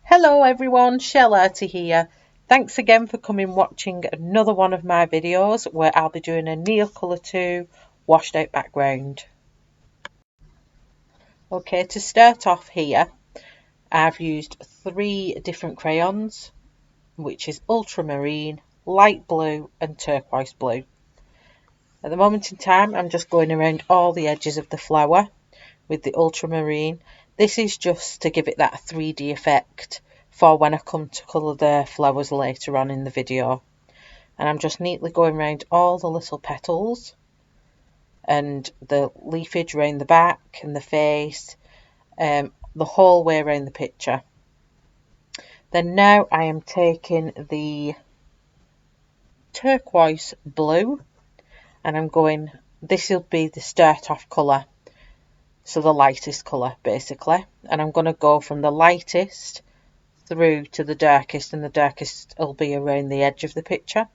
Hello everyone, Shell Arty here. Thanks again for watching another one of my videos where I'll be doing a Neocolour 2 washed out background. Okay, to start off here, I've used 3 different crayons, which is ultramarine, light blue and turquoise blue. At the moment in time, I'm just going around all the edges of the flower with the ultramarine. This is just to give it that 3D effect for when I come to colour the flowers later on in the video. And I'm just neatly going around all the little petals and the leafage around the back and the face, the whole way around the picture. Then now I am taking the turquoise blue and I'm going, this will be the start off colour, so the lightest colour basically, and I'm going to go from the lightest through to the darkest, and the darkest will be around the edge of the picture.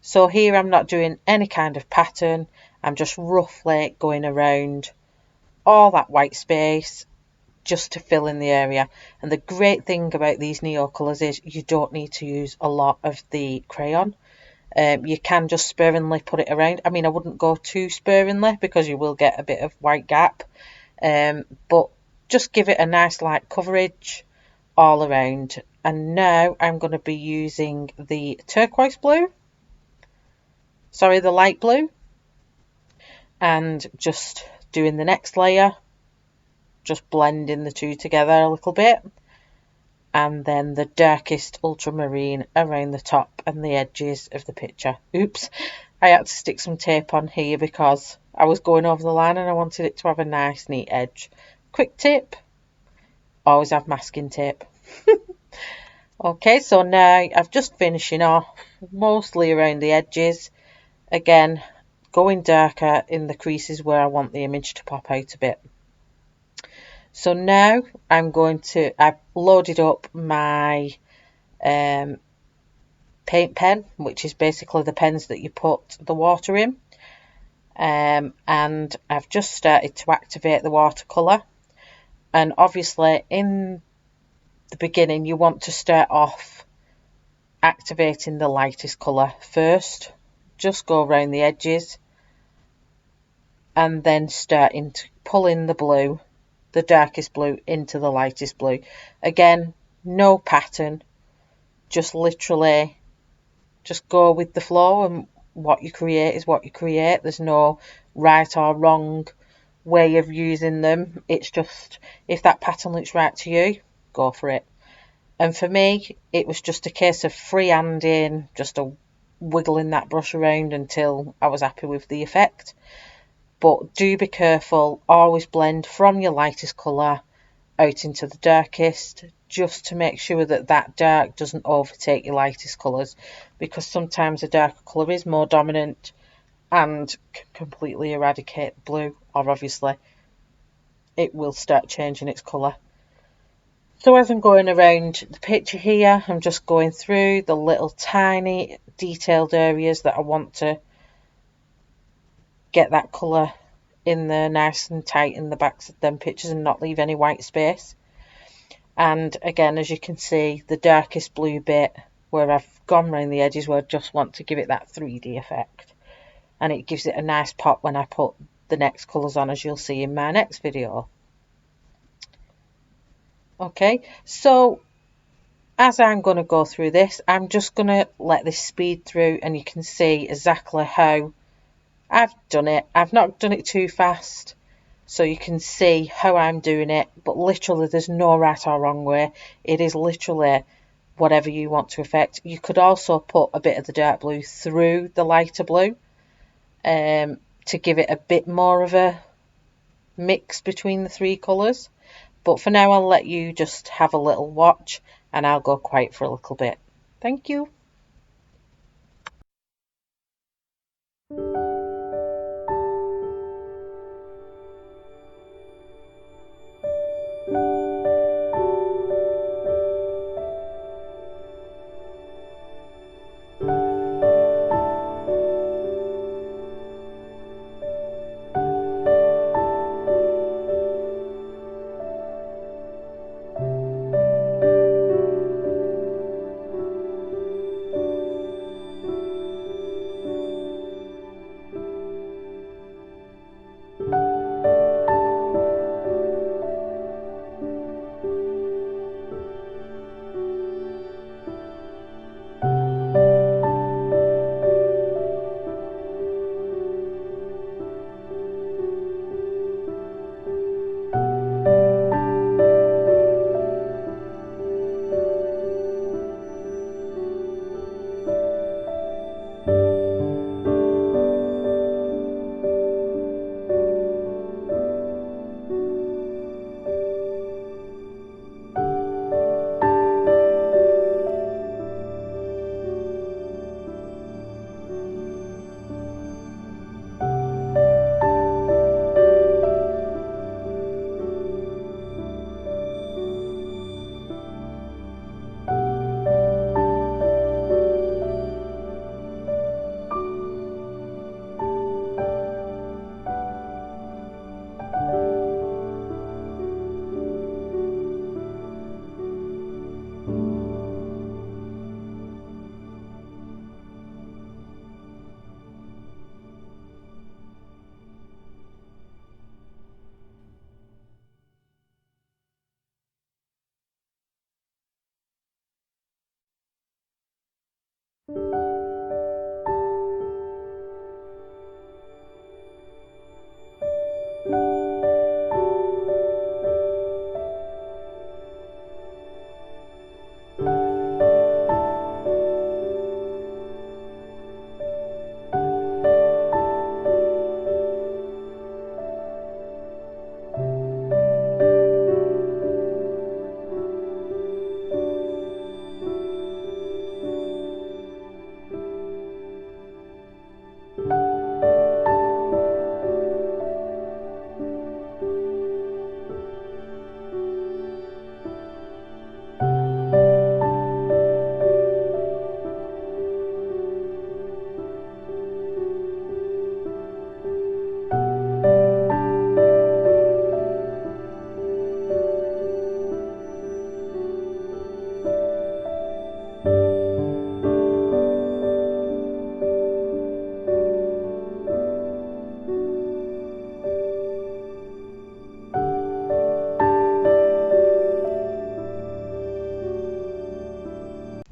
So here I'm not doing any kind of pattern, I'm just roughly going around all that white space just to fill in the area. And the great thing about these Neocolours is you don't need to use a lot of the crayon. You can just sparingly put it around. I mean, I wouldn't go too sparingly because you will get a bit of white gap, but just give it a nice light coverage all around. And now I'm going to be using the turquoise blue, the light blue, and just doing the next layer, just blending the two together a little bit, and then the darkest ultramarine around the top and the edges of the picture. Oops, I had to stick some tape on here because I was going over the line and I wanted it to have a nice neat edge. Quick tip, always have masking tape. Okay, so now I've just finishing off mostly around the edges, again going darker in the creases where I want the image to pop out a bit. So now I've loaded up my paint pen, which is basically the pens that you put the water in, and I've just started to activate the watercolour. And obviously in the beginning you want to start off activating the lightest colour first, just go around the edges and then starting to pull in the blue, the darkest blue into the lightest blue. Again, no pattern, just literally just go with the flow, and what you create is what you create. There's no right or wrong way of using them. It's just, if that pattern looks right to you, go for it. And for me, it was just a case of freehanding, just wiggling that brush around until I was happy with the effect. But do be careful, always blend from your lightest colour out into the darkest, just to make sure that that dark doesn't overtake your lightest colours, because sometimes a darker colour is more dominant and can completely eradicate blue, or obviously it will start changing its colour. So as I'm going around the picture here, I'm just going through the little tiny detailed areas that I want to get that colour in there nice and tight in the backs of them pictures and not leave any white space. And again, as you can see, the darkest blue bit where I've gone around the edges, where I just want to give it that 3D effect, and it gives it a nice pop when I put the next colours on, as you'll see in my next video. Okay, so as I'm going to go through this, I'm just going to let this speed through, and you can see exactly how I've done it. I've not done it too fast, so you can see how I'm doing it, but literally there's no right or wrong way. It is literally whatever you want to affect. You could also put a bit of the dark blue through the lighter blue to give it a bit more of a mix between the 3 colours. But for now, I'll let you just have a little watch and I'll go quiet for a little bit. Thank you.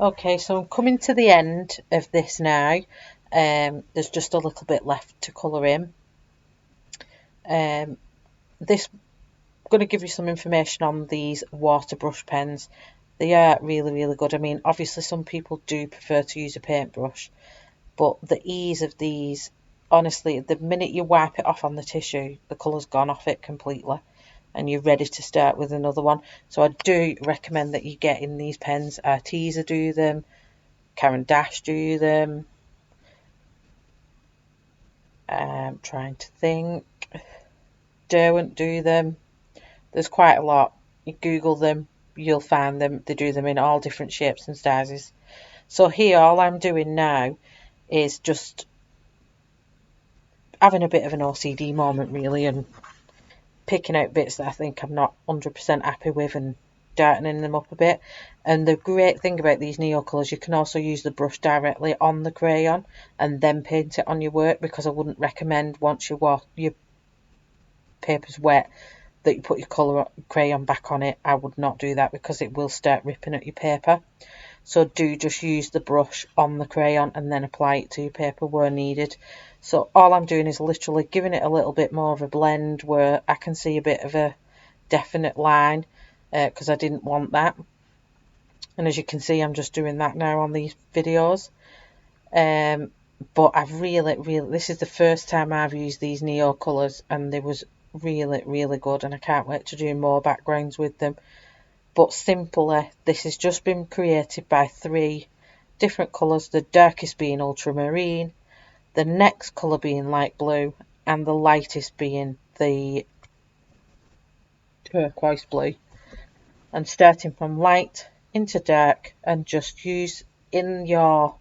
Okay, so I'm coming to the end of this now. There's just a little bit left to colour in. This I'm going to give you some information on these water brush pens. They are really, really good. I mean, obviously some people do prefer to use a paintbrush, but the ease of these, honestly, the minute you wipe it off on the tissue, the colour's gone off it completely and you're ready to start with another one. So I do recommend that you get in these pens. Arteza do them, Caran do them. I'm trying to think. Derwent do them. There's quite a lot. You Google them, you'll find them. They do them in all different shapes and sizes. So here, all I'm doing now is just having a bit of an OCD moment, really, and picking out bits that I think I'm not 100% happy with and darkening them up a bit. And the great thing about these Neocolours, you can also use the brush directly on the crayon and then paint it on your work, because I wouldn't recommend once your paper's wet that you put your crayon back on it. I would not do that because it will start ripping at your paper. So do just use the brush on the crayon and then apply it to your paper where needed. So all I'm doing is literally giving it a little bit more of a blend where I can see a bit of a definite line, because I didn't want that. And as you can see, I'm just doing that now on these videos. But I've really, this is the first time I've used these Neocolours, and they was really, really good, and I can't wait to do more backgrounds with them. But simply, this has just been created by 3 different colours, the darkest being ultramarine, the next colour being light blue, and the lightest being the turquoise blue. And starting from light into dark, and just use in your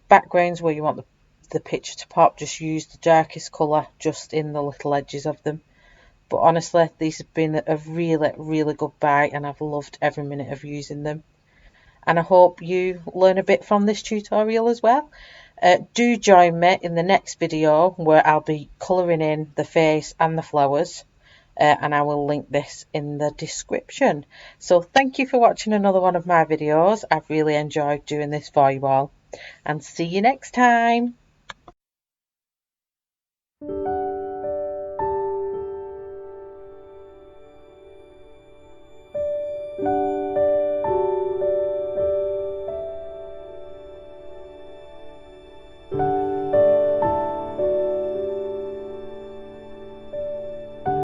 backgrounds where you want the picture to pop, just use the darkest colour just in the little edges of them. But honestly, these have been a really, really good buy, and I've loved every minute of using them. And I hope you learn a bit from this tutorial as well. Do join me in the next video where I'll be colouring in the face and the flowers. And I will link this in the description. So thank you for watching another one of my videos. I've really enjoyed doing this for you all. And see you next time.